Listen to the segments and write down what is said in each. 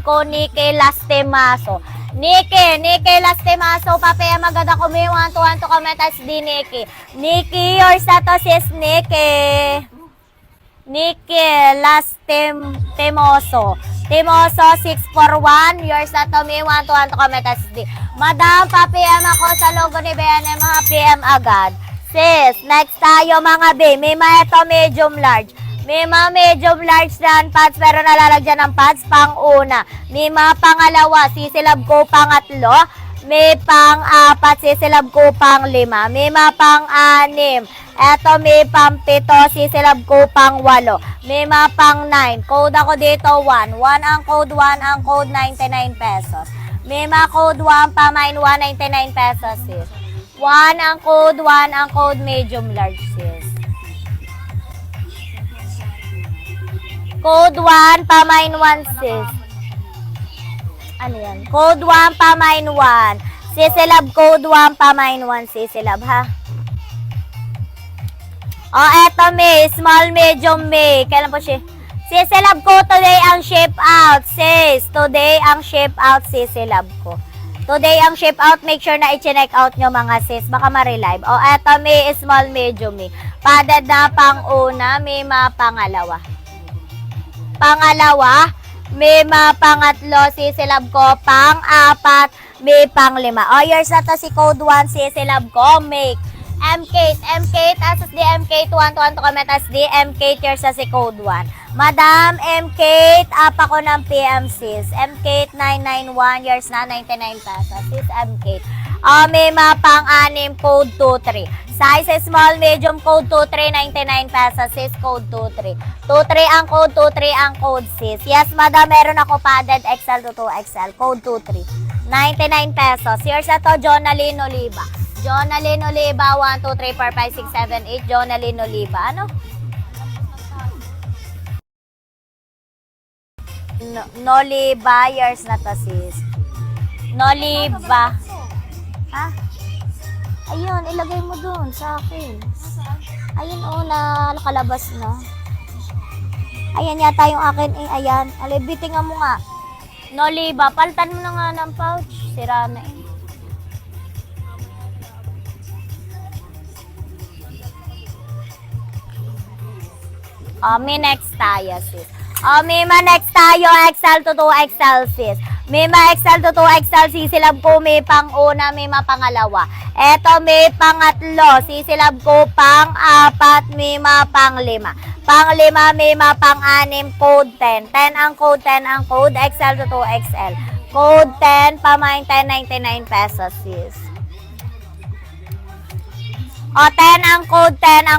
ko Nikki Lastemaso. Nikki Lastemaso, papaya maganda ko may 1 to comment as di Nikki. Nikki, yours na to sis Nikki. Nikki Lastemaso. Timoso 641, yours na to may 1 to comment as di. Madam, pa-PM ako sa logo ni BNM, mga PM agad. Sis, next tayo mga B. May ito medium large. May mga medium large na pads pero nalalagyan ng pads pang una. May mga pangalawa, sisilab ko pangatlo. May pang-apat, sisilab ko pang-5. May mga pang-6. Eto may pang-7, sisilab ko pang-8. May mga pang-9. Code ako dito 1. 1 ang code, 1 ang code, 99 pesos. May mga code 1 pa mine 199 pesos sis. 1 ang code medium large sis. Code 1, pamain 1, sis. Ano yan? Code 1, pamain 1. Sisilab, code 1, pamain 1, sisilab, ha? O, eto, may. Small, medium, may. Kailan po siya? Sisilab ko, today ang ship out, sis. Today ang ship out, sisilab ko. Today ang ship out, make sure na i-check out nyo mga sis. Baka ma-relive. O, eto, may. Small, medium, may. Padded na pang una, may mga pangalawa. Pangalawa, may pangatlo, sisilab ko, pang-apat, may pang-5. O, yours na to si code 1, sisilab ko, make. M-Kate, asas di M-Kate, 1 to comment as di M-Kate, yours na si code 1. Madam M-Kate, apa ko ng PM sis. M-Kate 991, yours na 99 pesos. Sis M-Kate. May pang-anim, code 23. Size small, medium, code 23, 99 pesos, sis, code 23. 23 ang code, 23 ang code, sis. Yes, madam, meron ako padded XL to 2XL, code 23. 99 pesos. Yours na to, Jonaline Oliva. Jonaline Oliva, 1, 2, 3, 4, 5, 6, 7, 8. Jonaline Oliva. Ano? Noliva, yours na to, sis. Noliva. Ha? Ayun, ilagay mo dun sa akin. Ayun, nakalabas na. Ayan yata yung akin. Ayan. Alibitingan mo nga. Noliva, palitan mo na nga ng pouch. Sira na eh. May next tayo, sis. May next tayo, XL to 2XL, sis. May XL to 2XL, sisilab ko, may pang-una, may pangalawa. Eto, may pangatlo, sisilab ko, pang-apat, may pang-5. Pang-5, may pang-6, code 10. 10 ang code, 10 ang code, XL to 2XL. Code 10, pamain 10, 99 pesos, sis. O, 10 ang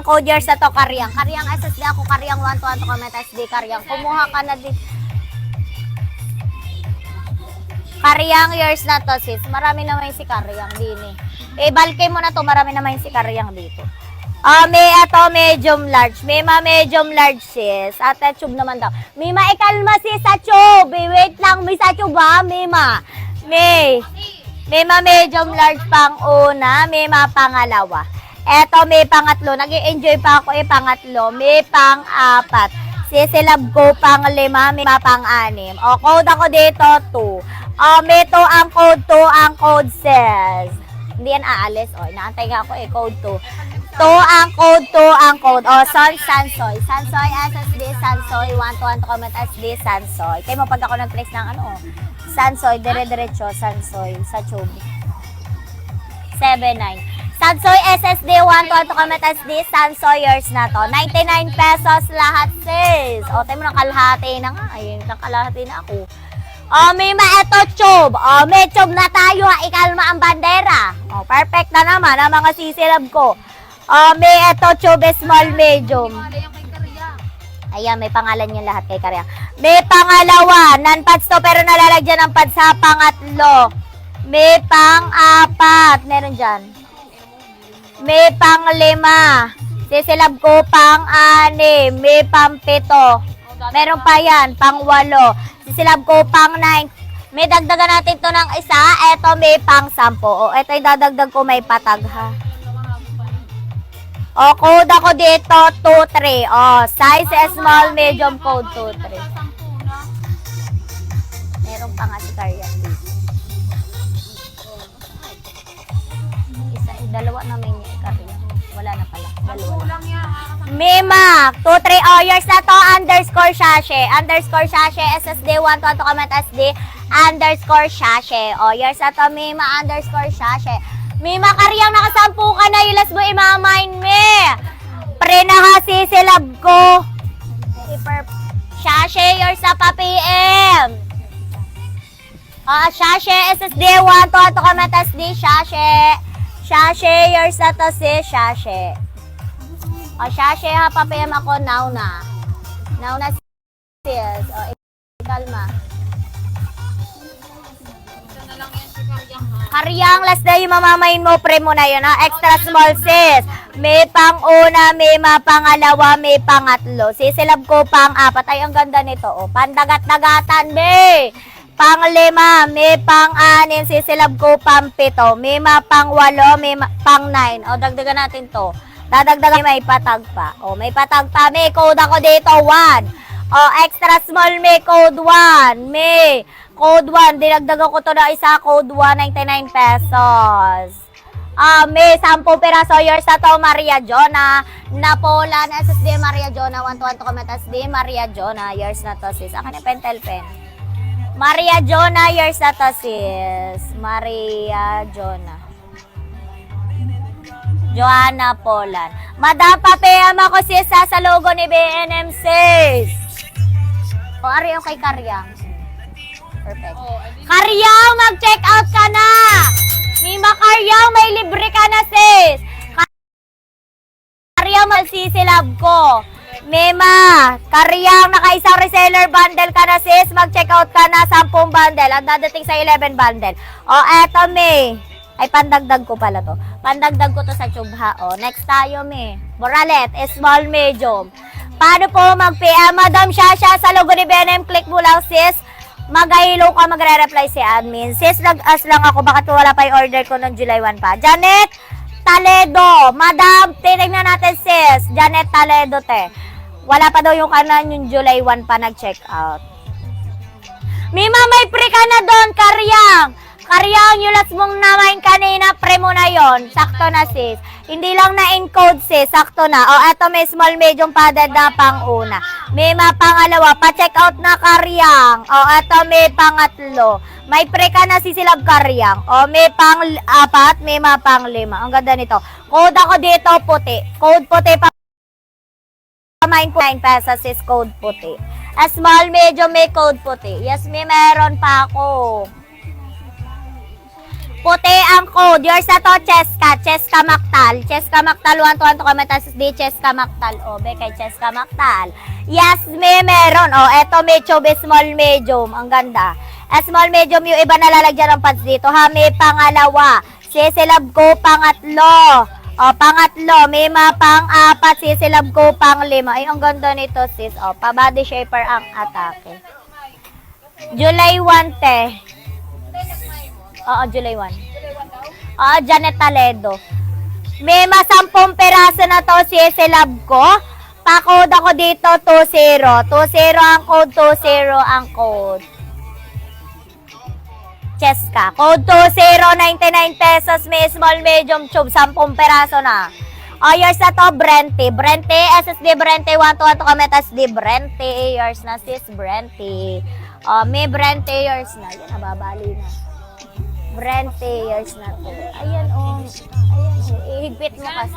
code yours na to, Karyang. Karyang SSD ako, Karyang 1 to comment SD, Karyang. Kumuha ka na din. Karyang yours na to, sis. Marami naman si Karyang din eh. Balkay mo na to, marami naman si Karyang dito. May ito, medium large. May medium large, sis. At tube naman daw. May ikalma sis sa tube. Wait lang, may sa tube ha, May medium large pang una, may pangalawa. Eto, may pangatlo. Nag-i-enjoy pa ako pangatlo. May pang-apat. Sisilab ko pang-5, may pang-6. O, code ako dito, 2. May 2 ang code, 2 ang code says. Hindi yan aalis. O, inaantay nga ako code 2. 2 ang code, 2 ang code. O, Sansoy. Sansoy, SSD, Sansoy. 1 to comment SD, Sansoy. Kaya mo pag ako nag-place ng Sansoy, dire-diretso, Sansoy, sa tube. 79. Sansoy SSD, 1 to comment SD, Sansoy, yours na to. 99 pesos lahat, sis. O, tayo mo ng kalahati na nga. Ayun, kalahati na ako. May ito tube. May tube na tayo ha. Ikalma ang bandera. Perfect na naman ang mga sisilab ko. May ito tube, small, medium. Ayan, may pangalan yung lahat kay Karyang. May pangalawa. Non-pads to pero nalalagyan ng pads sa pangatlo. May pang-apat. Meron dyan. May pang-5. Sisilab ko pang-6. May pang-7. Meron pa yan. Pang-8. Sisilab ko pang-9. May dagdagan natin to ng isa. Eto may pang-10. O, eto yung dadagdag ko may patag ha. O, code ako dito 2-3. O, size small, medium, code 2-3. Meron pa nga si Karyan dito. Dalawa na may Karyan. Wala na pala. Dalawa na. Mima, 2-3 years na to, underscore Shashe, SSD 1 to comment SD, underscore Shashe. Years na to, Mima, underscore Shashe. Mima, Karyang, nakasampu ka na, ilas mo imamain me. Pre na kasi silab ko. Shashe, yours na pa PM. Shashe, SSD 1 to comment SD, Shashe. Shashe, yours na to si Shashe. Shashe ha, pa-PM ako now na. Now na sis. Kalma. Karyang, last na yung mamamain mo, pre mo na yun ha. Extra small sis. May pang-una, may pangalawa, may pangatlo. Sisilab ko pang-apat. Ay, ang ganda nito. Pandagat-dagatan, be. Pang-lima, may pang-anim, sisilab ko pang-pito, may pang-walo, may pang-9. Dagdagan natin to. Dadagdagan may patag pa. May patag pa. May code ako dito, 1. Extra small, may code 1. May code 1. Dinagdagan ko to na isa, code 1, 99 pesos. May 10 peraso. Yours na to, Maria Jona. Napolan, SSD, Maria Jona. 1 to comment SD, Maria Jona. Yours na to, sis. Akin yung pentel pen. Maria Jona, yours na to, sis. Maria Jona. Joanna Polan. Madam, papayam ako, sis, sa logo ni BNM, sis. Ari yung kay Karyang. Perfect. Karyang, mag-check out ka na. Mima Karyang, may libre ka na, sis. Karyang, magsisilab ko. Mema, Karyang, naka-isang reseller bundle ka na, sis. Mag-check out ka na, 10 bundle. Ang dadating sa 11 bundle. Eto, May. Ay, pandagdag ko pala to. Pandagdag ko to sa tubha. Next tayo, May. Moralet, small, medium. Paano po mag-PM? Madam Shasha, sa logo ni BNM, click mo lang, sis. Mag-ahilo ka, magre-reply si admin. Sis, nag-as lang ako. Bakit wala pa yung order ko noong July 1 pa? Janet Taledo. Madam, tinignan natin, sis. Janet Taledo, te. Wala pa daw yung kanan yung July 1 pa nag-check out. Mima, may pre ka na doon, Karyang. Karyang, yung last mong namain kanina, pre mo na yon. Sakto na, sis. Hindi lang na-encode, sis. Sakto na. Eto may small, medium padded na pang-una. Mima, pangalawa. Pa-check out na, Karyang. Eto may pangatlo. May pre ka na, sisilab, Karyang. May pang-apat, may pang-lima. Ang ganda nito. Code ako dito, puti. Code puti pa. 9 pesos is code puti. A small, medium, may code puti. Yes, meron pa ako. Puti ang code. Yours na to, Cheska. Cheska Mactal. Cheska Mactal, 1 to comment SSD. Cheska Mactal. Be, kay Cheska Mactal. Yes, meron. Eto, medyo, small, medium. Ang ganda. A small, medium, yung iba nalalagyan ng pads dito. May pangalawa. Sisilab ko, pangatlo. Pangatlo, may pang-apat, sisilab ko, pang-lima. Ay, ang ganda nito, sis. Pa-body shaper ang atake. July 1, te. July 1. Janet Taledo. May 10 peraso na to, sisilab ko. Pa-code ako dito, 20. 20 ang code, 20 ang code. Cheska. Code 20, 99 pesos. May small, medium, tube. 10 peraso na. Yours na to, Brente. Brente, SSD Brente. 1 to comment SD. Brente, yours na, sis. Brente. May Brente, yours na. Yan, nababali na. Brente, yours na to. Ayan, Ayan, ihigpit mo kasi.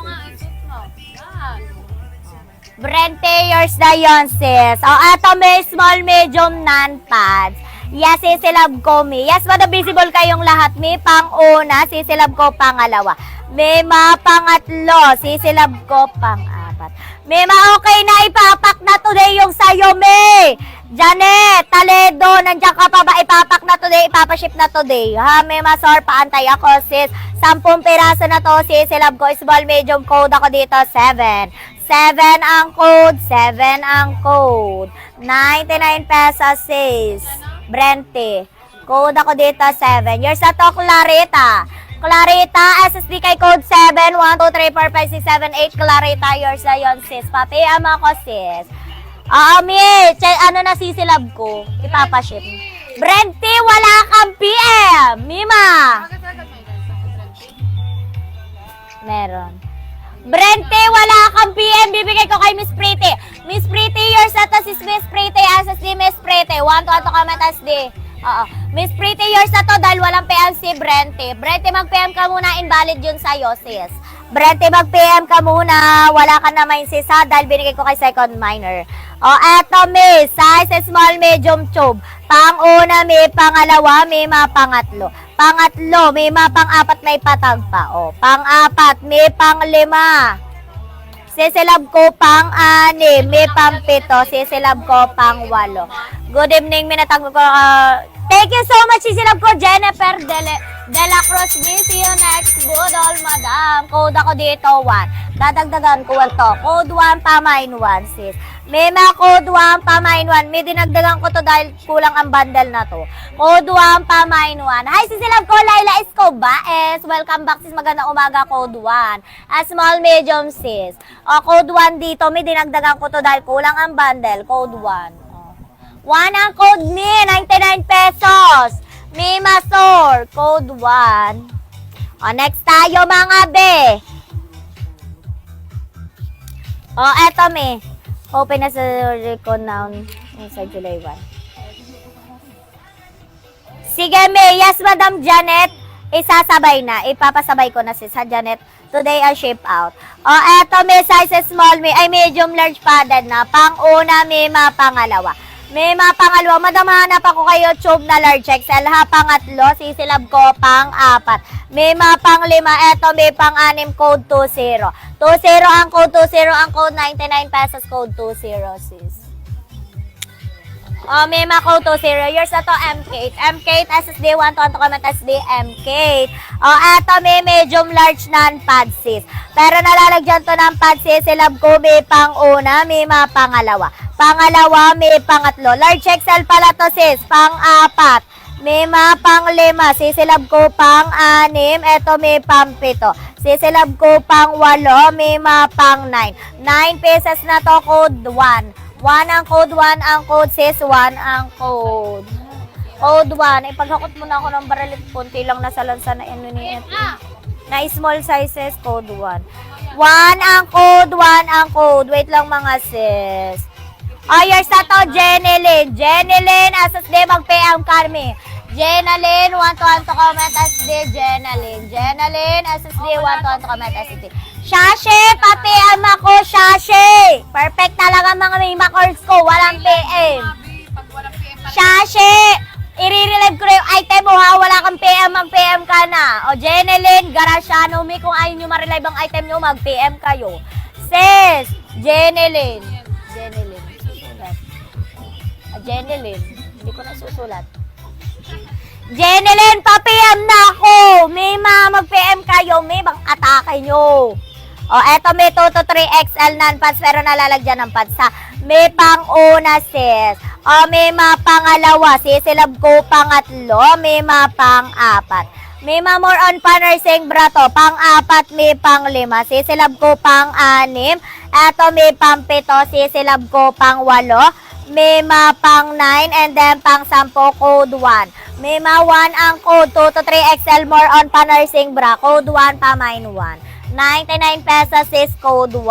Brente, yours na yun, sis. Eto may small, medium, non-pads. Yes, sisilab ko, May. Yes, wala visible kayong lahat. May pang-una, sisilab ko pangalawa. May pangatlo, sisilab ko pang-apat. May okay na ipapak na today yung sayo, May. Janet, Taledo, nandiyan ka pa ba? Ipapak na today, ipapaship na today. May masor, paantay ako, sis. 10 piraso na to, sisilab ko. Small, medium, code ako dito, 7. 7 ang code, 7 ang code. 99 pesos, sis. Brente. Code ako dito, 7. Yours na to, Clarita. Clarita, SSD kay code 7. 1, 2, 3, 4, 5, 6, 7, 8. Clarita, yours na yun, sis. Papiam ako, sis. Ano na sisilab ko? Ipapaship. Brente, Mima! Meron. Brente, wala kang PM. Bibigay ko kay Miss Pretty. Miss Pretty, yours na to si Miss Pretty. SSD Miss Pretty. 1 to comment SD. Oo. Miss Pretty, yours na to dahil walang PM si Brente. Brente, mag-PM ka muna. Invalid yun sa'yo, sis. Brente, mag-PM ka muna. Wala ka naman sis ha dahil binigay ko kay second minor. O, eto Miss. Size small, medium, tube. Pang-una, may pangalawa, may pangatlo. Pangatlo, may pang-apat, may patag pa. O, pang-apat, may pang-lima. Sisilab ko pang-anim, may pang-pito. Sisilab ko pang-walo. Good evening, minatag ko. Thank you so much, sisilab ko, Jennifer De La Cruz. See you next. Good all, madam. Code ako dito, 1. Dadagdagan ko ito. Code 1, pamain 1, sis. May code 1, pamain 1. May dinagdagan ko to dahil kulang ang bundle na to. Code 1, pamain 1. Hi, sisilab ko, Laila Escobaes. Welcome back, sis. Magandang umaga, code 1. A small, medium, sis. O, code 1 dito. May dinagdagan ko to dahil kulang ang bundle. Code 1. 1 ang code ni, 99 pesos. May Masor, code 1. O, next tayo mga be. O, eto me. Open na sa recon now sa July 1. Sige me, yes Madam Janet. Isasabay na, ipapasabay ko na si sa Janet. Today I ship out. O, eto me, size small me, ay medium large padded na. Pang-una, may pangalawa. May pangalawa, madam, hanap ako kayo tube na large XL ha. Pangatlo, sisilab ko pang-apat. May pang-lima, eto may pang-anim, code 20. 20 ang code 20, ang code 99 pesos, code 20, sis. O, may code 20. Yours na to, MK8. MK8, SSD 1 to comment SD, MK8. O, eto may medium large non-pad, sis. Pero nalalagyan to ng pad, sis. Silab ko may pang-una, may pangalawa. Pangalawa, may pangatlo. Large XL pala to, sis. Pang-apat. May pang-lima. Sisilab ko pang-anim. Ito may pang-pito. Sisilab ko pang-walo. May pang-9. 9 pesos na to, code 1. 1 ang code, 1 ang code, sis. 1 ang code. Code 1. Ipaghakot muna ako ng baralit. Punti lang nasa lansa na inunit. Na small sizes, code 1. 1 ang code, 1 ang code. Wait lang mga sis. O, yours na to, Jenilyn. Jenilyn, SSD, mag-PM kami. Jenilyn, 1 to comment SD, Jenilyn. Jenilyn, SSD, 1 to comment SD. Shashe, pa-PM ako, Shashe. Perfect talaga mga mima calls ko, walang PM. Shashe, i-relive ko yung item mo ha, wala kang PM, mag-PM ka na. O, Jenilyn, Garasiano, kung ayaw nyo ma-relive ang item nyo, mag-PM kayo. Sis, Jenilyn. Jenilyn. Jenilyn. Hindi ko na susulat. Jenilyn, pa-PM na ako. May mag-PM kayo. May bang atake nyo. O, eto may 2 to 3 XL non-pads pero nalalagyan ng pads ha. May pang-una, sis. O, may pangalawa. Sisilab ko pangatlo. May pang-apat. May more on pa-nursing bra to. Pang-apat, may pang-lima. Sisilab ko pang-anim. Eto may pang-pito. Sisilab ko pang-walo. May pang-9 and then pang-10, code 1. May 1 ang code, 2 to 3 XL more on pa-nursing bra. Code 1, pa-mine 1. 99 pesos is code 1.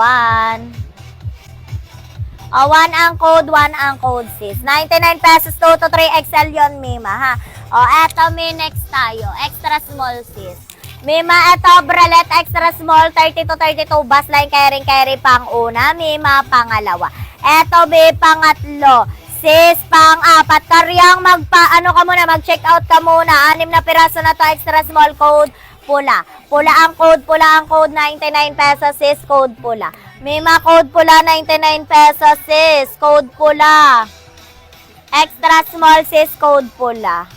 O, 1 ang code, 1 ang code, sis. 99 pesos, 2 to 3 XL yon, Mima, ha. O, eto, may next tayo. Extra small, sis. Mima, eto, bralet, extra small, 30 to 32, bus line, carry pang-una. Mima, pangalawa. Eto, may pangatlo. Sis, pang-apat. Karyang mag-check out ka muna. 6 na piraso na to, extra small, code pula. Pula ang code, 99 pesos, sis, code pula. May code pula, 99 pesos, sis, code pula. Extra small, sis, code pula.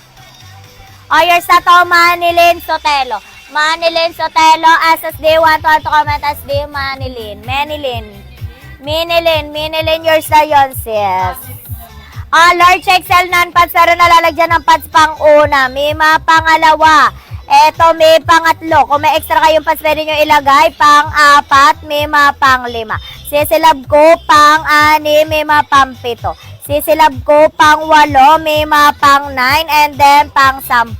O, yours na to, Manilyn Sotelo. Manilyn Sotelo, SSD, 1 to comment SD, Manilyn. Minilyn, yours na yun, sis. Large XL non-pads, pero nalalagyan ng pads pang-una. May pangalawa. Eto, may pangatlo. Kung may extra kayong pads, pwede nyo ilagay. Pang-apat, may pang-lima. Sisilab ko, pang-anim, may pang-pito. Sisilab ko, pang-walo, may pang-9, and then pang-10.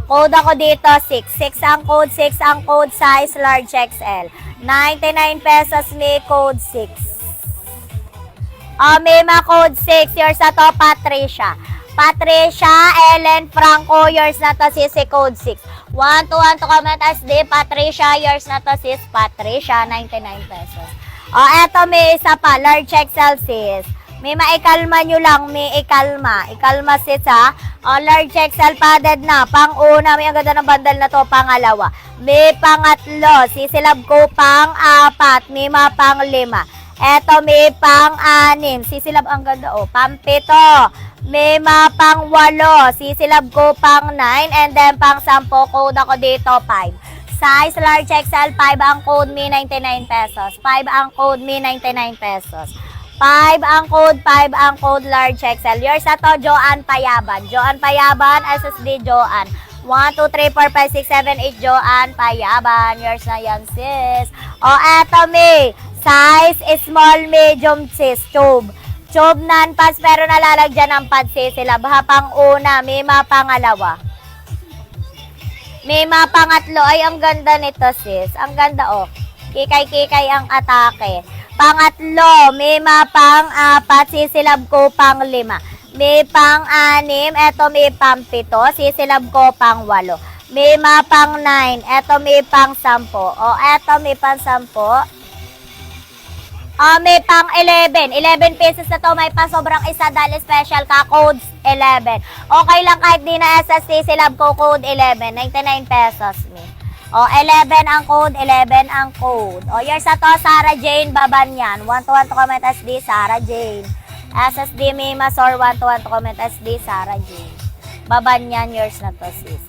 Code ako dito, 6. 6 ang code, 6 ang code, size large XL. 99 pesos, may code 6. May mga code 6, yours na to, Patricia. Patricia, Ellen, Franco, yours na to, sis, code 6. 1 to comment SD, Patricia, yours na to, sis, Patricia, 99 pesos. Eto, may isa pa, large XL, sis. May maikalma nyo lang, may ikalma. Ikalma sis ha. Large XL padded na. Pang-una, may ang ganda ng bundle na to. Pangalawa. May pangatlo. Sisilab ko pang-apat. May pang-lima. Eto may pang-anim. Sisilab ang ganda oh. Pang-pito. May pang-walo. Sisilab ko pang-9. And then pang-sampo. Code ako dito 5. Size large XL 5 ang code, may 99 pesos. 5 ang code, may 99 pesos. 5 ang code large XL. Yours na to, Joanne Payaban. Joanne Payaban, SSD Joanne. 1, 2, 3, 4, 5, 6, 7, 8, Joanne Payaban. Yours na yan, sis. Eto may size small, medium, sis. Tube. Tube non-pads, pero nalalagyan ng pads, sis. Sila pang una, may pangalawa. May pangatlo. Ay, ang ganda nito, sis. Ang ganda, oh. Kikay-kikay ang atake. Pangatlo, may pang-apat, sisilab ko pang-lima. May pang-anim, eto may pang-pito, sisilab ko pang-walo. May pang-9, eto may pang-sampo. Eto may pang-sampo. May pang-11. 11 pesos na to, may pa-sobrang isa dahil special ka, code 11. Okay lang kahit di na SSD, silab ko code 11. 99 pesos, may. 11 ang code, 11 ang code. Yours na to, Sarah Jane Babanyan. 1 to comment SD, Sarah Jane. SSD Mimas or 1 to comment SD, Sarah Jane. Babanyan, yours na to, sis.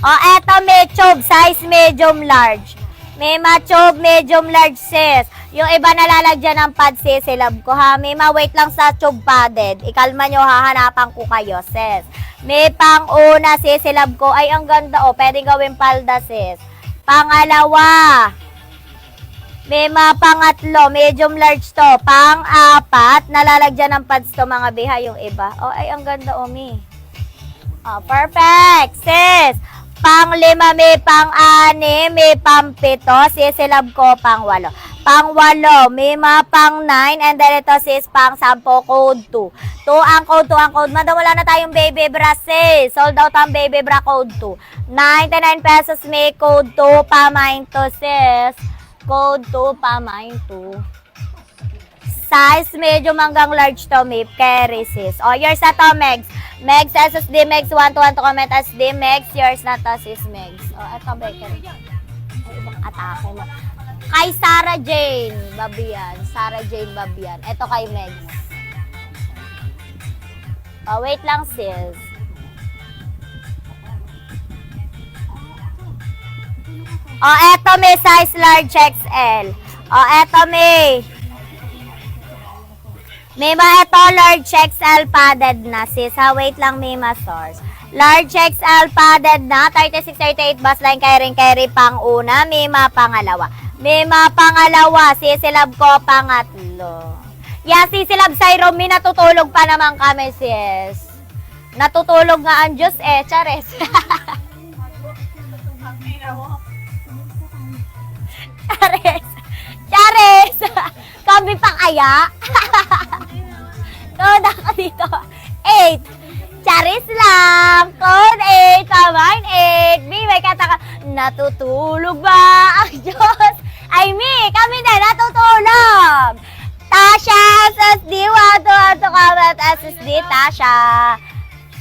Eto may tube, size medium large. May tube, medium large, sis. Yung iba nalalagyan ng pad, sis, silab ko ha. May wait lang sa tube padded. Ikalma nyo, hahanapan ko kayo, sis. May pang-una, sis, silab ko. Ay, ang ganda, oh. Pwedeng gawin palda, sis. Pangalawa. May pangatlo, medium large to. Pang-apat, nalalagyan ng pads to, mga biha, yung iba. Ay, ang ganda, mi. Perfect, sis. Pang-lima, may pang-anim, may pang-pito, sis, silab ko, pang-walo. Pang-walo, may pang-9, and then ito, sis, pang-10, code 2. 2 ang code. Madam, wala na tayong baby bra, sis. Sold out ang baby bra, code 2. 99 pesos, may code 2, pamain to, sis. Code 2, pamain to. Size, medyo hanggang large to, may carry, sis. Yours na to, Megs. Megs, SSD, Megs, 1 to comment SD, Megs, yours na to, sis, Megs. Eto, Becker. Ay, ibang atake mo. Kay Sarah Jane Babian. Sarah Jane Babian. Ito kay Megs. Wait lang, sis. Eto may size large XL. Eto may ito large XL padded na, sis. Wait lang, may source. Large XL padded na. 36-38 bus line carry pang-una. May pangalawa. May pangalawa, sisilab ko pangatlo. Sisilab sa Romy, natutulog pa naman kami, sis. Natutulog nga ang Diyos, chares. Chares! Kami pa kaya? Code ako dito. 8. Charis lang. Code 8. Pamain 8. May kata ka, natutulog ba ang Diyos? Ay, kami na natutulog. Tasha, SSD, 1 to comment SSD, Tasha.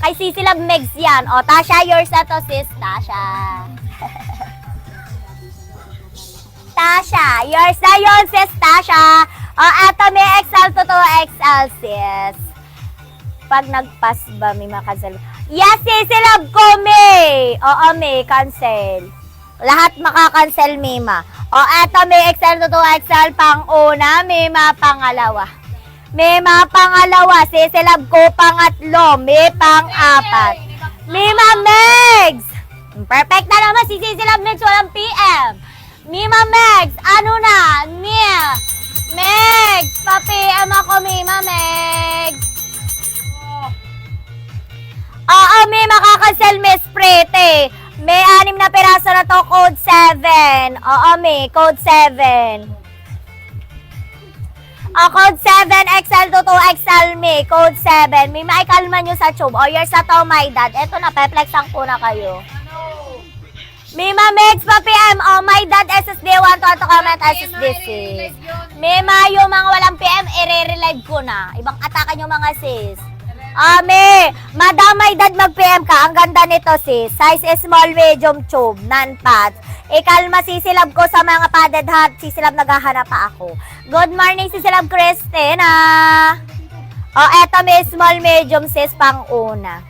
Kay sisilab Megs yan. Tasha, yours na to, sis, Tasha. Tasha, yours na yun, sis, Tasha. Eto may XL to XL, sis. Pag nagpas ba, may makancel? Yes, sisilab ko, May. May, cancel. Lahat makakancel, Mima. Eto may XL to XL pang-una, may pangalawa. May pangalawa, sisilab ko pangatlo, may pang-apat. Mima Megs! Perfect na naman si sisilab Megs, walang PM. Mima Megs, ano na? Megs, pa-PM ako, Mima Megs. cancel, Miss Pretty. May 6 na piraso na to, code 7. Oo, may code 7. Code 7, XL to 2, XL me. Code 7. May maikalma nyo sa tube. O, yours na to, my dad. Eto na, peplexan ko na kayo. Mima Megs pa PM. Oh, my dad, SSD 1 to comment, SSD 6. Mima, yung mga walang PM, i-relive ko na. Ibang atake nyo mga sis. Ame, madam, my dad, mag-PM ka. Ang ganda nito sis. Size is small, medium tube, non-pads. Ikalma, sisilab ko sa mga padded hat. Sisilab, naghahanap pa ako. Good morning, sisilab Christina. Oh, eto may small, medium sis, pang-una.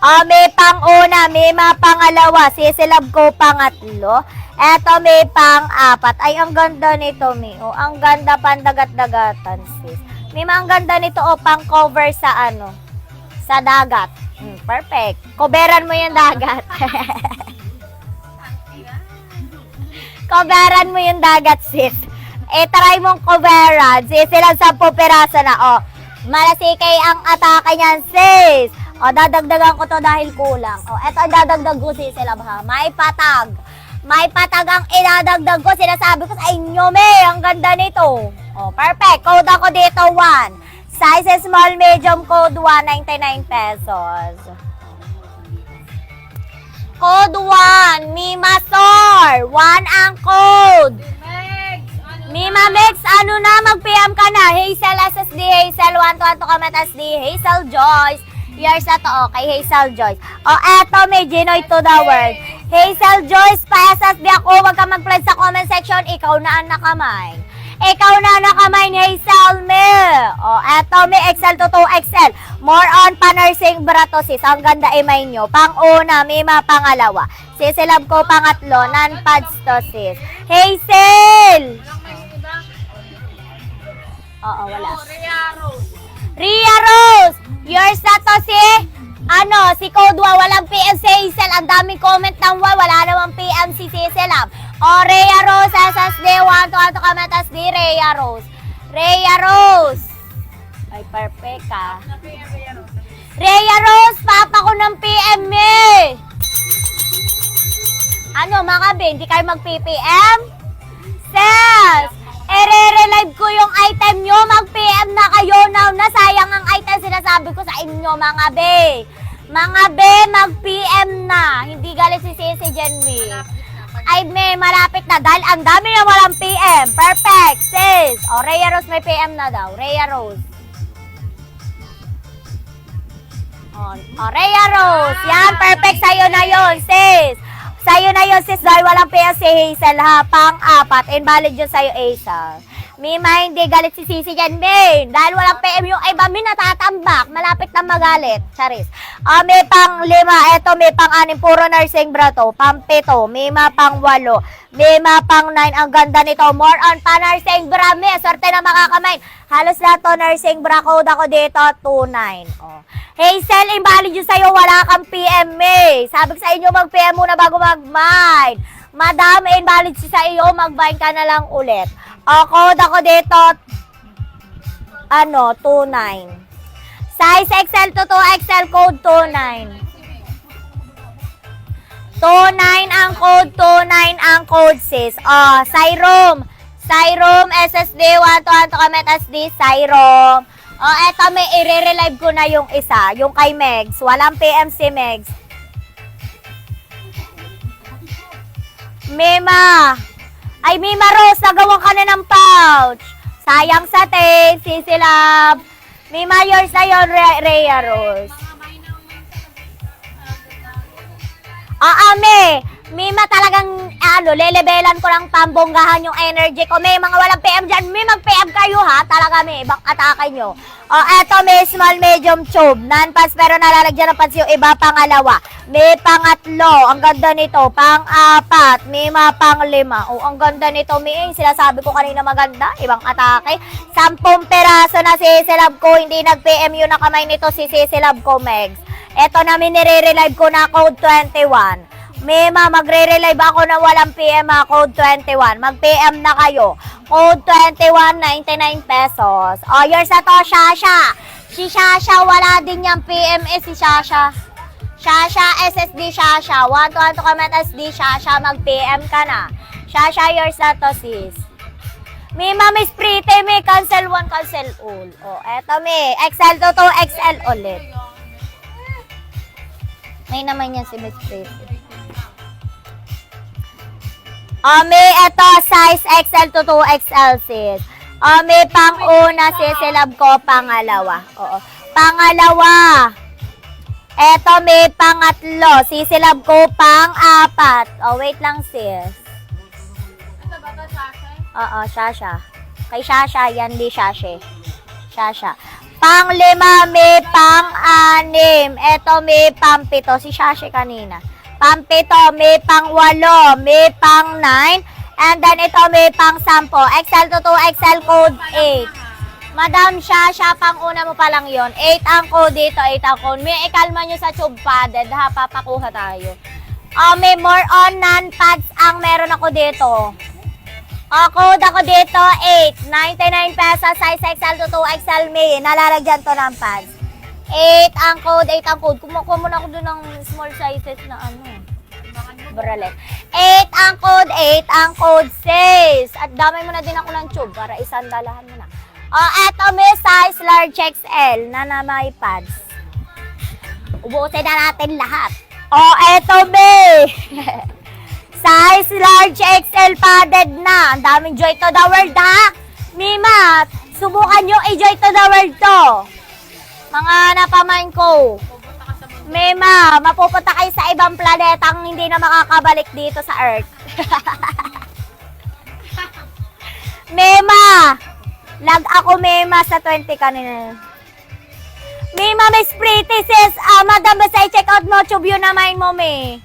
May pang-una, may pangalawa, sisilab ko pangatlo. Eto may pang-apat. Ay, ang ganda nito, mi. Oh, ang ganda pandagat-dagatan, sis. May ang ganda nito, oh, pang-cover sa ano, sa dagat. Perfect. Coveran mo yung dagat. Coveran mo yung dagat, sis. Try mong coveran. Sisilab 10 peraso na, oh. Malasikay ang atake niyan, sis. O, dadagdagan ko to dahil kulang. O, eto ang dadagdag ko sisilab ha. May patag. May patag ang idadagdag ko. Sinasabi ko sa inyo, me. Ang ganda nito. O, perfect. Code ako dito, 1. Size small, medium, code 1, 99 pesos. Code 1, Mima Store. 1 ang code. Mima Mix, ano na, mag-PM ka na. Hazel SSD, Hazel 1 to comment SD, Hazel Joyce. Yours na to, kay Hazel Joyce. O, eto, may Ginoy to the world. Hazel Joyce, pa-SSD ako. Huwag ka mag-pledge sa comment section. Ikaw na ang nakamay. Ikaw na ang nakamay ni Hazel Mill. O, eto, may XL to 2XL. More on pa-nursing bratosis. Ang ganda imay nyo. Pang-una, may pangalawa. Sisilab ko pangatlo, non-pads to sis. Hazel! Oo, wala. Ria Rose! Yours na to si, si Code 1, walang PM si Hazel. Ang daming comment ng wala namang PM si Sisilab. O, Rhea Rose, SSD 1 to comment SD, Rhea Rose. Rhea Rose. Ay, perfect ka. Rhea Rose, papa ko ng PM eh. Ano, mga be, hindi kayo mag-PPM? Sis! Ere-relive ko yung item nyo, mag-PM na kayo now na sayang ang item, sinasabi ko sa inyo mga be. Mga be, mag-PM na. Hindi galit si Sisi Jenmi. Ay, may malapit na dahil ang dami na walang PM. Perfect, sis. O, Rhea Rose may PM na daw. Rhea Rose. O, Rhea Rose. Yan, perfect sa'yo na yon, sis. Sa'yo na yun, sis, dahil walang PM si Hazel, ha? Pang-apat. Invalid yun sa'yo, Hazel. Mima, hindi galit si Sisi dyan, Main. Dahil walang PM yung iba, Min, natatambak. Malapit na magalit. Charis. May pang-5. Eto, may pang-6. Puro nursing bra to. Pang-7. Mima, pang-8. Mima, pang-9. Ang ganda nito. More on pa-nursing bra, me. Sorte na makakamay. Halos lahat to nursing bra. Code ako dito, 29. Oh. Hazel, invalid yun sa'yo, wala kang PM eh. Sabi ko sa inyo, mag-PM muna bago mag-mine. Madam, invalid si sa iyo, mag-mine ka na lang ulit. O, code ako dito, 29. Size XL to 2XL, code 29. 29 ang code, 29 ang code, sis. O, Cyrom. Cyrom, SSD, 1 to comment SD, Cyrom. O, eto, may i-relive ko na yung isa, yung kay Megs. Walang PM si Megs. Mima. Ay, Mima Rose, nagawa ka na ng pouch. Sayang sa tin, Sisilab. Mima, yours na yun, Rhea Rose. Mima talagang, lelebelan ko lang pambonggahan yung energy ko. May mga walang PM dyan, may mag-PM kayo ha. Talaga may, ibang atake nyo. O, eto, may small, medium tube. Non-pass, pero nalalagyan ng pads yung iba, pangalawa. May pangatlo, ang ganda nito. Pang-apat, may mga pang-5. O, ang ganda nito, may sinasabi ko kanina maganda, ibang atake. 10 peraso na sisilab ko, hindi nag-PM yung nakamay nito, si sisilab ko, Megs. Eto na, minire-relive ko na code 21. Mima, magre-relive ako na walang PM ha, code 21. Mag-PM na kayo. Code 21, 99 pesos. O, yours na to, Shasha. Si Shasha, wala din yung PM si Shasha. Shasha, SSD, Shasha. 1 to comment SD, Shasha. Mag-PM ka na. Shasha, yours na to, sis. May Miss Pretty, may cancel 1, cancel all. O, eto may. XL to XL ulit. May naman yan si Miss Pretty. May eto, size XL to 2XL, sis. May pang-una, sis. Silab ko, pangalawa. Oo. Pangalawa. Eto, may pangatlo. Sisilab ko pang-apat. Oh, wait lang, sis. Ano ba ito, Sasha? Oo, Shasha. Kay Shasha, yan di Shashe. Shasha. Pang-lima, may pang-anim. Eto, may pang-pito. Si Shashe kanina. Pang-pito, may pang-walo, may pang-9. And then, ito, may pang-10. XL to 2XL code 8. Madam Shasha, pang-una mo pa lang yon. 8 ang code dito, 8 ang code. May ikalma nyo sa tube padded, ha? Papakuha tayo. May more on non-pads ang meron ako dito. Code ako dito, 8. 99 pesos, size XL to 2XL may. Nalalagyan to ng pads. 8 ang code, 8 ang code. Kumukuha muna ako dun ng small sizes na ano. Bralet. 8 ang code, 8 ang code, 6. At damay mo na din ako ng tube para isandalahan mo na. Eto may size large XL na may pads. Ubusin na natin lahat. Eto may size large XL padded na. Ang daming Joy to the World, ha? Mima, subukan nyo i-Joy to the World to. Mga napamain ko. Mima, mapupunta kayo sa ibang planetang hindi na makakabalik dito sa Earth. Mima, lag ako, Mema, sa 20 kanina. Mema, Miss Pretty, sis. Madam, basta i-check out mo, tube yun naman mo, me.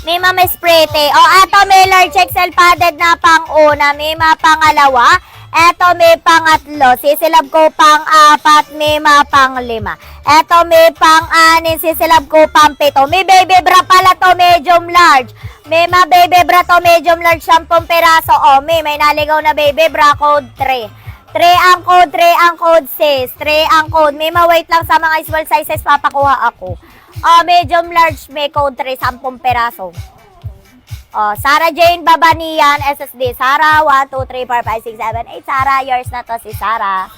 Mema, Miss Pretty. Eto, may large XL padded na pang-una. Mema, pangalawa. Eto, may pangatlo. Sisilab ko pang-apat. Mema, pang-lima. Eto, may pang-anin. Sisilab ko pang-pito. May baby bra pala to, medium large. May baby bra to, medium large, 10 peraso. May naligaw na baby bra, code 3. 3 ang code, 3 ang code, sis. 3 ang code. May wait lang sa mga small sizes, papakuha ako. Medium large, may code 3, 10 peraso. Sarah Jane Babanian, SSD. Sarah, 1, 2, 3, 4, 5, 6, 7, 8. Sarah, yours na to si Sarah.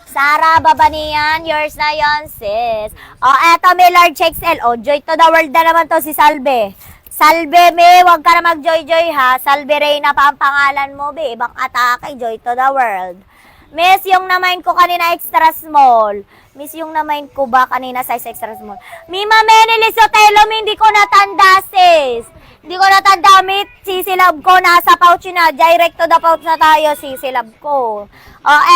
Sarah Babanian, yours na yon, sis. Eto may large XL. Joy to the World na naman to si Salve. Salve, me, wag ka na mag-joy-joy, ha. Salve Reyna pa ang pangalan mo, be. Ibang atake, Joy to the World. Miss, yung namain ko kanina extra small. Miss, yung namain ko ba kanina size extra small. Mima, Menilis Otelo, hindi ko natanda, sis. Hindi ko natanda, mit. Sisilab ko, nasa pouch na. Direct to the pouch na tayo, sisilab ko.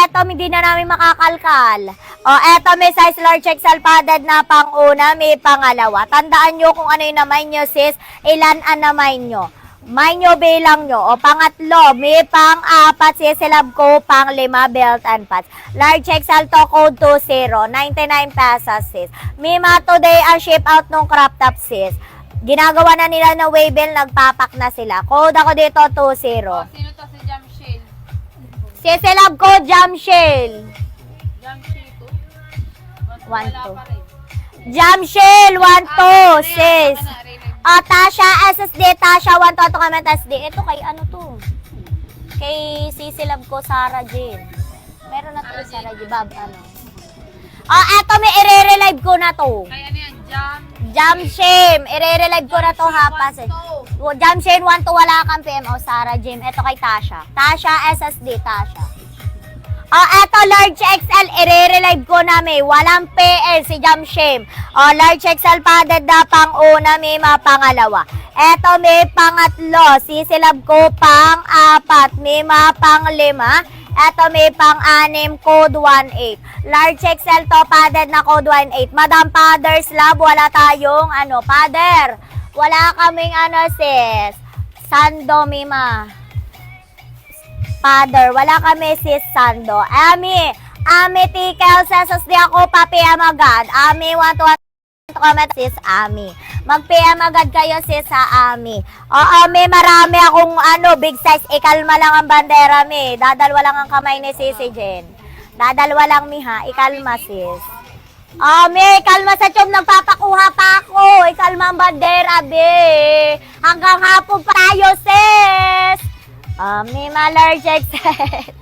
Eto, hindi na namin makakalkal. Eto, may size large XL padded na pang-una, may pangalawa. Tandaan nyo kung ano yung namay nyo, sis. Ilan ang namay nyo. May nyo, bilang nyo. Pangatlo, may pang-apat, sisilab ko, pang-lima, belt and pads. Large XL to, code 20, 99 pesos, sis. Mima, today ang ship out ng crop top, sis. Ginagawa na nila na Waybill, nagpapak na sila. Code ako dito, 20. Sino to si Jamshil? Sisilab ko, Jamshell. Jamshil to? 1, 2. Jamshell, 1, 2, sis. Tasha, SSD, Tasha, 1, 2, comment SD. Ito kay ano to? Kay sisilab ko, Sarah Jane. Meron na to, Sarah Jane. Bab, ano? Eto, may i-re-relive ko na to. Kaya ano yan, Jam Shame. I-re-relive ko na to, ha, pass. Jam Shame, 1, 2, wala kang PM. Sarah Jane. Ito kay Tasha. Tasha, SSD, Tasha. Eto, large XL, i-re-relive ko na, may. Walang PL, si Jam Shame. Large XL padded na pang-una, may pangalawa. Eto, may pangatlo. Sisilab ko pang-apat, may pang-lima. Eto, may pang-anim, code 18. Large XL to, padded na code 18. Madam Padders Lab, wala tayong, padder. Wala kaming, sis. Sando, Mima. Padder, wala kami, sis, Sando. Ami, Tikel, SSD ako, pa-PM agad. Ami, 1, 2, comment, sis, Ami. Mag-PM agad kayo, sis, sa Ami. May marami akong big size. Ikalma lang ang bandera, mi. Dadalwa lang ang kamay ni Sisi Jen. Dadalwa lang, mi, ha. Ikalma, sis. May kalma sa chom, nagpapakuha pa ako. Kalma ang bandera, be. Hanggang hapon pa tayo, sis. May mga large XL.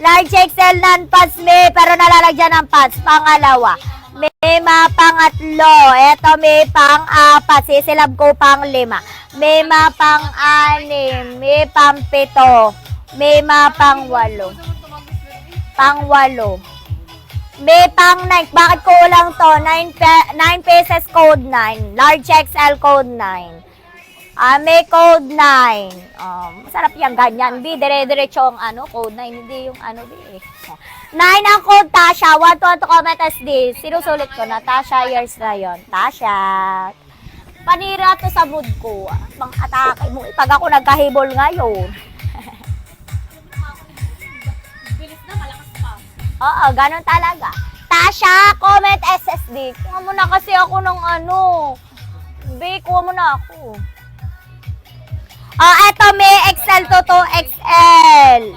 Large XL non-pads, may, pero nalalagyan ng pads. Pangalawa. May mga pangatlo. Eto, may pang-apat. Sisilab ko pang-lima. May mga pang-anim. May pang-pito. May mga pang-walo. Pang-walo. May pang-9. Bakit kulang to? 9 pesos code 9. Large XL code 9. May code 9. Masarap yung ganyan, B. Dire-diretso ang code 9. Hindi yung B. 9 ang code, Tasha. 1 to comment SD. Sinusulit ko na. Tasha, years na yun. Tasha. Panira to sa mood ko. Mang atake mo. Pag ako nagkahibol ngayon. Bilis na, malakas pa. Oo, ganun talaga. Tasha, comment SSD. Kuha mo na kasi ako ng B, kuha mo na ako. Eto, may XL to 2XL.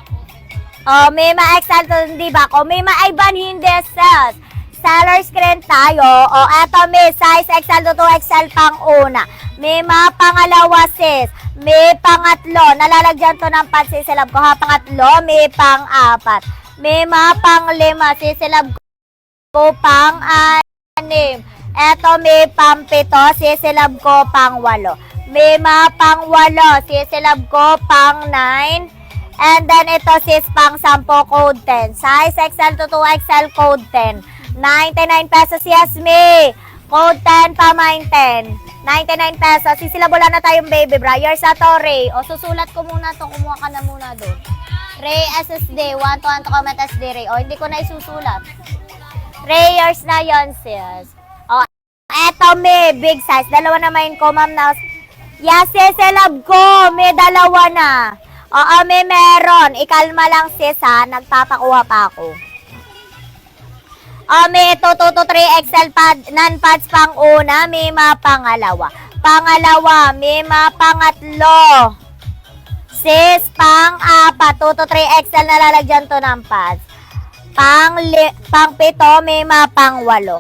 May ma-XL to, hindi ba ako? May ma-Iban hindi, sis. Seller screen tayo. Eto, may size XL to 2XL pang una. May pangalawa, sis. May pangatlo. Nalalagyan to ng pads, sisilab ko ha. Pangatlo, may pang-apat. May pang-lima, sisilab ko pang-anim. Eto, may pang-pito, sisilab ko pang-walo. May pang-walo, sisilab ko pang-9. And then, ito sis, pang-10, code 10. Size XL to 2XL, code 10. 99 pesos, yes, me. Code 10, pamain 10. 99 pesos. Sisilabola na tayong baby bra. Yours na to, Ray. Susulat ko muna to. Kumuha ka na muna doon. Ray SSD. 1 to comment SD, Ray. Hindi ko na isusulat. Ray, yours na yon, sis. Eto, me. Big size. Dalawa na main ko, ma'am, na. Yes, sisilab ko. May dalawa na. May meron. Ikalma lang, sis, ha. Nagpapakuha pa ako. May 2 to 3 XL non-pads pang una. May pangalawa. Pangalawa, may pangatlo. Sis, pang-apat. 2 to 3 XL na lalagyan to ng pads. Pang-pito, may pang-walo.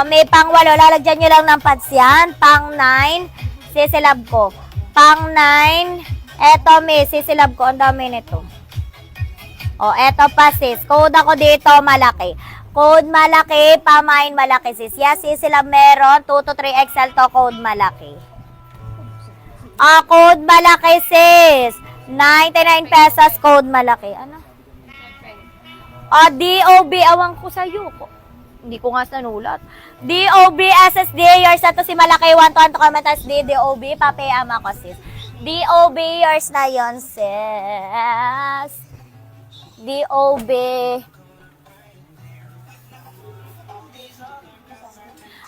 May pang-walo. Lalagyan nyo lang ng pads yan. Pang-9. Sisilab ko. Pang-9. Eto, may sisilab ko. Ang dami nito. Eto pa, sis. Code ako dito, malaki. Code malaki, pamain malaki, sis. Yes, sisilab meron. 2 to 3 XL to, code malaki. Code malaki, sis. 99 pesos, code malaki. Ano? DOB, awang ko sa'yo. Hindi ko nga nanulat. DOB, SSD, yours na to si malaki. 1 to comment SD, DOB, papayam ako, sis. DOB, yours na yon, sis. DOB.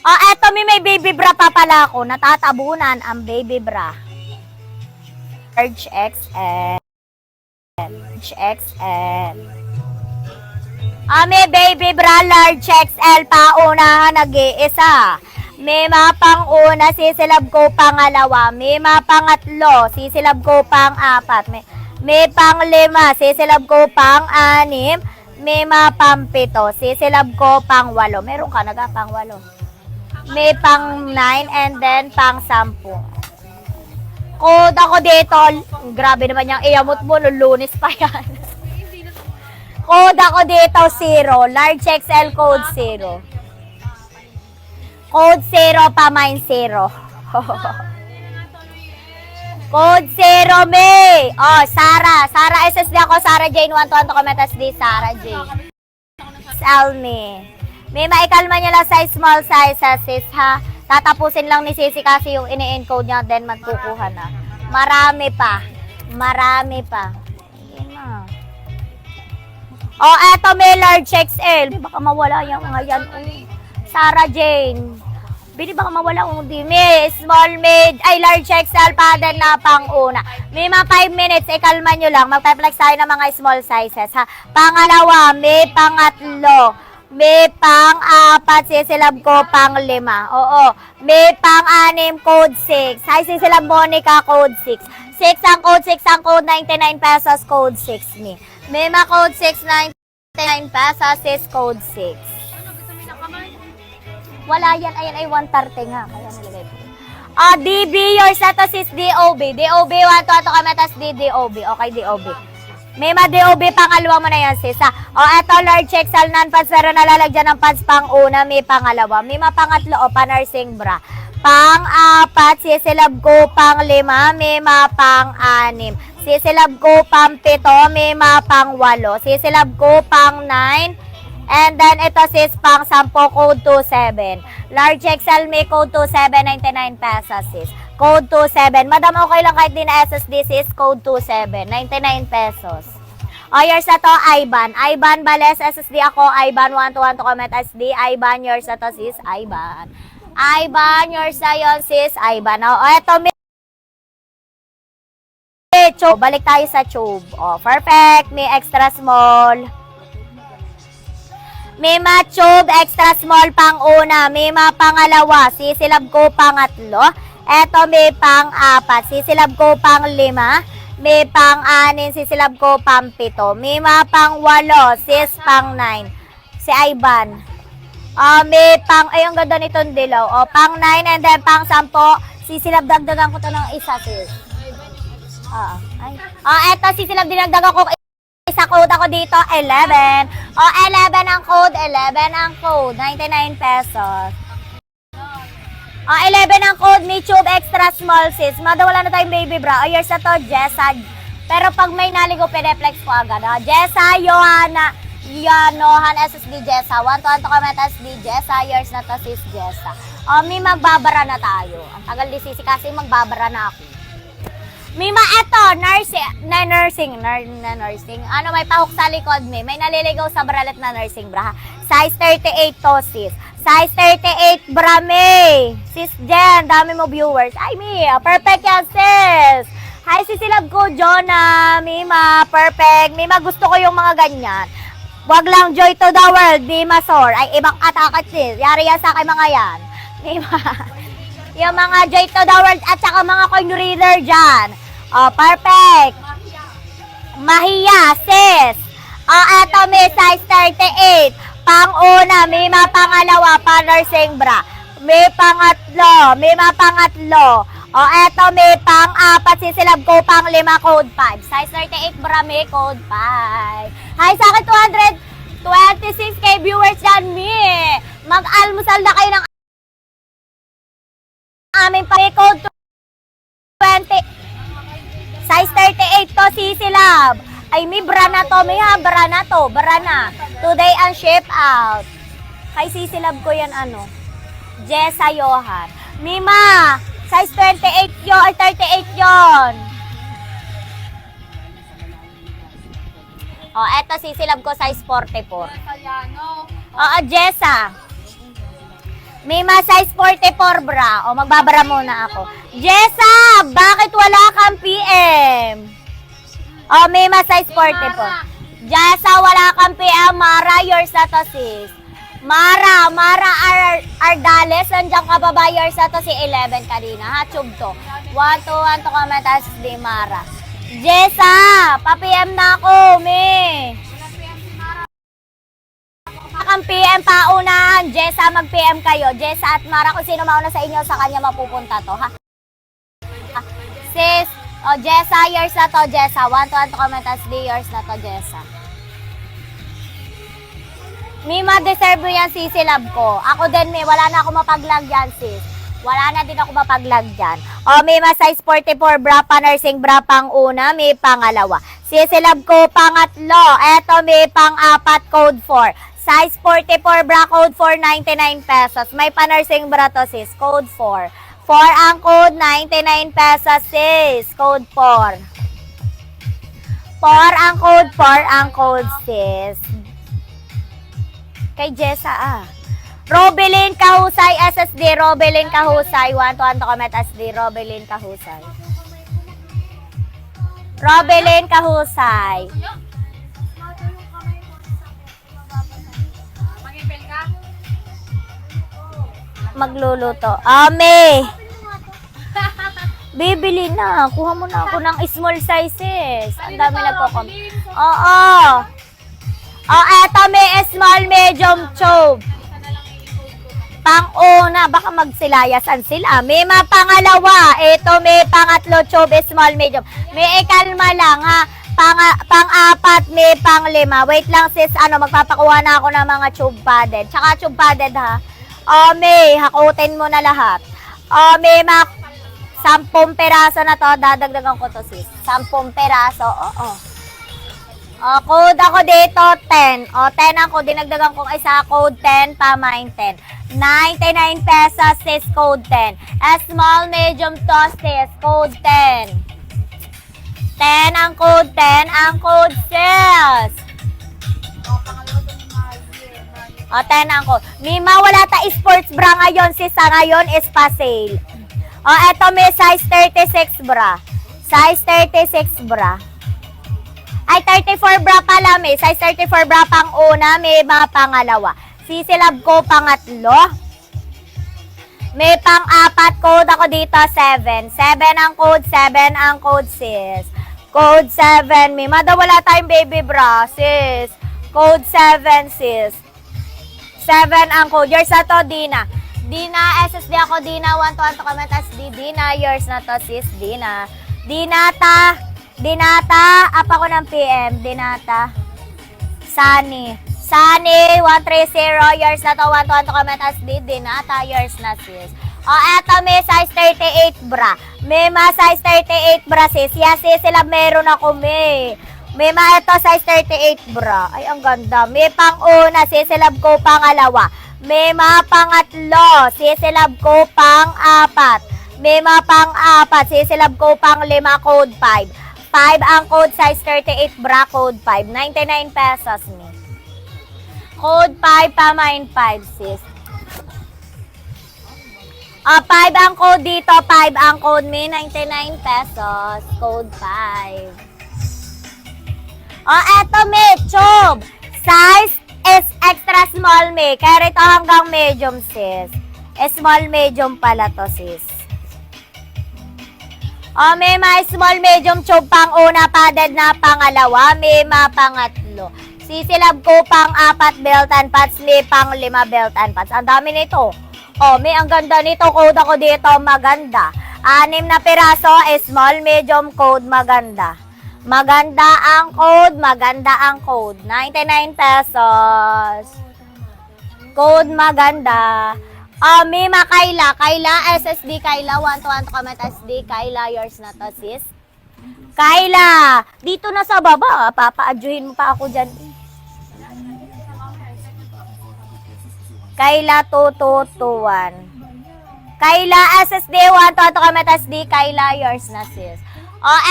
Eto, may baby bra pa pala ako. Natatabunan ang baby bra. Large XL. Large XL. May baby bra, large XL, paunahan, nag-iisa. May pang-una, sisilab ko pangalawa. May pangatlo, sisilab ko pang-apat. May pang-lima, sisilab ko pang-anim. May pang-pito, sisilab ko pang-walo. Meron ka pang-walo. May pang-9 and then pang-10. Code ako dito. Grabe naman yung iyamot mo, Lunes pa yan. Code ako dito, 0. Large XL, code 0. Code 0, pamain 0. Code 0, May. Sara. Sara SSD ako. Sara Jane, 1 to comment SD. Sara Jane. Sell me. May maikalma niya lang sa small size, sis, ha. Tatapusin lang ni Sisi kasi yung ini-encode niya, then magkukuha na. Marami pa. Marami pa. Sige na. Eto, may large XL. Baka mawala yung ngayon. Sarah Jane. Bini baka mawala di. May small, mid, large XL pa din na pang-una. May mga 5 minutes, ikalma nyo lang. Magpa-flex tayo ng mga small sizes, ha. Pangalawa, may pangatlo. May pang-apat, sisilab ko pang-lima. May pang-anim, code 6. Hi, sisilab Monica, code 6. 6 ang code 99 pesos, code 6 me. May mga code 6, 99 pesos, sis, code 6. Ano, gusto mo yung kamay? Wala yan. Ayan ay 130 nga. Kaya nilagay ko. DB, yours na to sis DOB. DOB, 1 to kami, tas DOB. Okay, DOB. May ma-DOB, pangalawa mo na yan sis. Eto, large XL non-pads, pero nalalagyan ng pads pang una, may pangalawa. May mapangatlo, pa-nursing bra. Pang-apat, sisilab ko pang-5, may mapang-6. Sisilab ko pang-7, may mapang-8. Sisilab ko pang-9. And then, ito sis, pang-10, code 27. Large XL, may code 27, 99 pesos sis. Code 27. Madam, okay lang kahit di na SSD sis, code 27, 99 pesos. Yours na to, IBAN. IBAN, Bales, SSD ako. IBAN, 1 to comment SD. IBAN, yours na to sis, IBAN. IBAN, yours na yun sis, IBAN. Ito, may tube. Balik tayo sa tube. Perfect. May extra small. May ma-tube, extra small pang una. May pangalawa. Sisilab ko pangatlo. Eto may pang-4. Sisilab ko pang-5. May pang-6. Sisilab ko pang-7. May pang-8. Sis pang-9. Si Ivan. May pang, ay ang ganda nitong dilaw. Pang-9 and then pang-10. Sisilab dagdagan ko to ng isa sis. Eto sisilab dinagdagan ko isa code ako dito, 11. 11 ang code, 11 ang code, 99 pesos. 11 ang code, may tube extra small sis. Madawala na tayong baby bra. Yours na to, Jessa. Pero pag may naligo, pineflex ko agad. Jessa, Johanna, Yanohan, SSD, Jessa. 1 to comment, SSD, Jessa. Yours na to, sis, Jessa. May magbabara na tayo. Ang tagal di sisi kasi magbabara na ako. Mima, eto, nursing. Ano, may pahok sa likod, may naliligaw sa bralet na nursing bra. Size 38 to, sis. Size 38 bra, may. Sis Jen, dami mo viewers. Ay, Mia, perfect yan, sis. Hi, sisilab ko, Jonah. Mima, perfect. Mima, gusto ko yung mga ganyan. Wag lang joy to the world, Mima Sor. Ay, ibang atakat, sis. Yari yan sa akin mga yan. Mima. Yung mga joy to the world at saka mga coin reader dyan. Perfect. Mahiya, sis. Eto may size 38. Pang-una, may pangalawa, pa-nursing bra. May pangatlo, may pangatlo. Eto may pang-4, sisilab ko pang-5, code 5. Size 38 bra, may code 5. Hi, sa akin 226k viewers dyan, mi. Mag-almusal na kayo ng aming may code 20. Size 38 to, sisilab. Ay, may bra na to. May bra na to. Bra na. Today ang ship out. Kay sisilab ko yan, ano. Jessa Johan. Mima, size 28 yun. Ay, 38 yun. Eto sisilab ko, size 44. Jessa. Mima, size 44 bra. Magbabara muna ako. Jessa, bakit wala kang PM? Mima, size 44. Jessa, wala kang PM. Mara, yours na to, sis. Mara Ardales, nandiyan ka ba ba? Yours na to, si 11 kanina. Tube to. 1 to comment as di Mara. Jessa, pa-PM na ako, me. Ang PM paunahan, Jessa, mag-PM kayo. Jessa at Mara, kung sino mauna sa inyo, sa kanya mapupunta to, ha? Sis, Jessa, yours na to, Jessa. 1 to comment as di yours na to, Jessa. Mima, deserve mo yan, sisilab ko. Ako din, wala na ako mapaglagyan, sis. Wala na din ako mapaglagyan. Mima, size 44 bra, pa-nursing bra pang una, may pangalawa. Sisilab ko pangatlo. Eto, may pang-4, code 4. Size 44 bra, code 4, 99 pesos. May pa-nursing bra to, sis. Code 4. 4 ang code, 99 pesos, sis. Code 4. 4 ang code, 4 ang code, sis. Kay Jessa, Robelin Kahusay, SSD. Robelin Kahusay. 1 to comment, SSD. Robelin Kahusay. Robelin Kahusay. Magluluto. Ame! Bibili na. Kuha mo na ako ng small sizes. Ang dami nagko-comment. Oo. Eto may small, medium, tube. Pang-una, baka magsilayasan sila. May pangalawa, ito may pangatlo, tube, small, medium. May ikalma lang ha. Pang-apat, may pang-lima. Wait lang sis, magpapakuha na ako ng mga tube padded. Tsaka tube padded ha. May, hakutin mo na lahat. May 10 peraso na to, dadagdagan ko to sis. 10 peraso, oo. Code ako dito, 10. 10 ako, dinagdagan kong isa, code 10, pamain 10. 99 pesos sis, code 10. Small, medium to sis, code 10. 10 ang code, 10 ang code sis. 10 ang code. Mima, wala ta sports bra ngayon sis, ngayon is pa sale. Eto may size 36 bra. Size 36 bra. Ay, 34 bra pala may. Size 34 bra pang una, may mga pangalawa. Sisilab ko pangatlo. May pang-apat, code ako dito, 7. 7 ang code, 7 ang code, sis. Code 7, may wala tayong baby bra, sis. Code 7, sis. 7 ang code. Yours na to, Dina. Dina, SSD ako, Dina. 1 to comment SD. Dina, yours na to, sis. Dina. Dinata, apa ko ng PM, Dinata. Sani, 130, yours na to, 1 to comment SD, Dinata, yours na sis. Eto may size 38 bra. May size 38 bra sis. Yes sis, sila meron ako may. May ito size 38 bra. Ay, ang ganda. May pang-una, sisilab ko pangalawa. May pangatlo, sisilab ko pang-apat. May pang-apat, sisilab ko pang-lima, code 5. 5 ang code, size 38 bra, code 5. 99 pesos ni. Code 5, pamain 5, sis. 5 ang code dito, 5 ang code may 99 pesos. Code 5. Eto may tube. Size is extra small may. Kaya rito hanggang medium, sis. Small, medium pala to, sis. May small, medium tube pang una, padded na pangalawa, may pangatlo. Sisilab ko pang 4 belt and pads, may pang 5 belt and pads. Ang dami nito. May ang ganda nito, code ako dito, maganda. 6 na piraso, small, medium, code, maganda. Maganda ang code, maganda ang code. 99 pesos. Code, maganda. May Kayla, SSD Kayla, 1 to comment SD, Kayla, yours na to, sis. Kayla, dito na sa baba, papaadyuhin mo pa ako dyan. Kayla, 2221. Kayla, SSD, 1 to comment SD, Kayla, yours na, sis.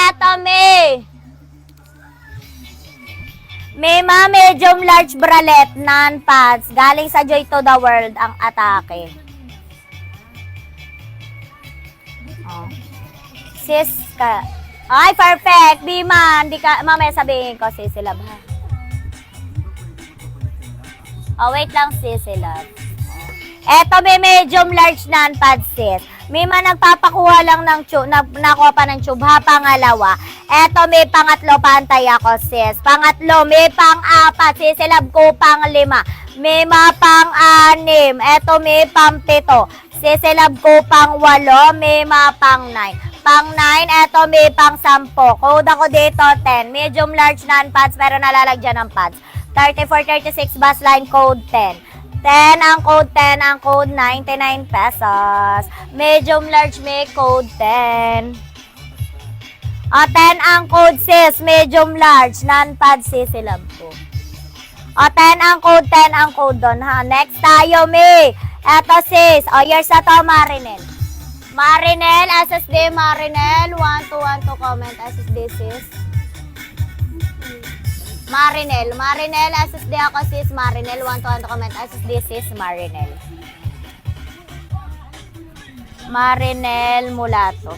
Eto, May medium large bralette, non-pads. Galing sa Joy to the World ang atake. Sis ka. Ay, perfect. Di man. Di ka, mamaya sabihin ko, sisilab ha. Wait lang, sisilab. Eto may medium large non-pads, sis. May nagpapakuha lang ng tube, nakuha pa ng tube ha, pangalawa. Eto may pangatlo, pantay ako, sis. Pangatlo, may pang-apat, sisilab ko pang-5. May pang-6. Eto may pang-7. Sisilab ko pang-8. May pang-9. Pang-9, eto may pang-10. Code ako dito, 10. Medium large non-pads, pero nalalagyan ng pads. 3436 bus line, code 10. 10 ang code, 10 ang code, 99 pesos. Medium large may code 10. 10 ang code, sis. Medium large, non-pad sisilab ko. 10 ang code, 10 ang code doon ha. Next tayo, may. Eto sis. Yours na to, Marinel. Marinel, SSD Marinel. 1 to comment, SSD sis. Marinel, SSD ako, sis. Marinel, 1 to comment, SSD, sis. Marinel Mulato.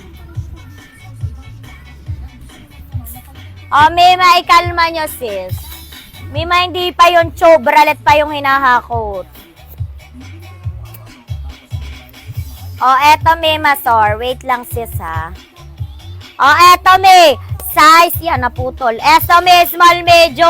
May maikalma nyo, sis. May hindi pa yung tube, bralet pa yung hinahakot. Eto may masor. Wait lang, sis, ha. Eto may size, yan, naputol. Eto may small, medium.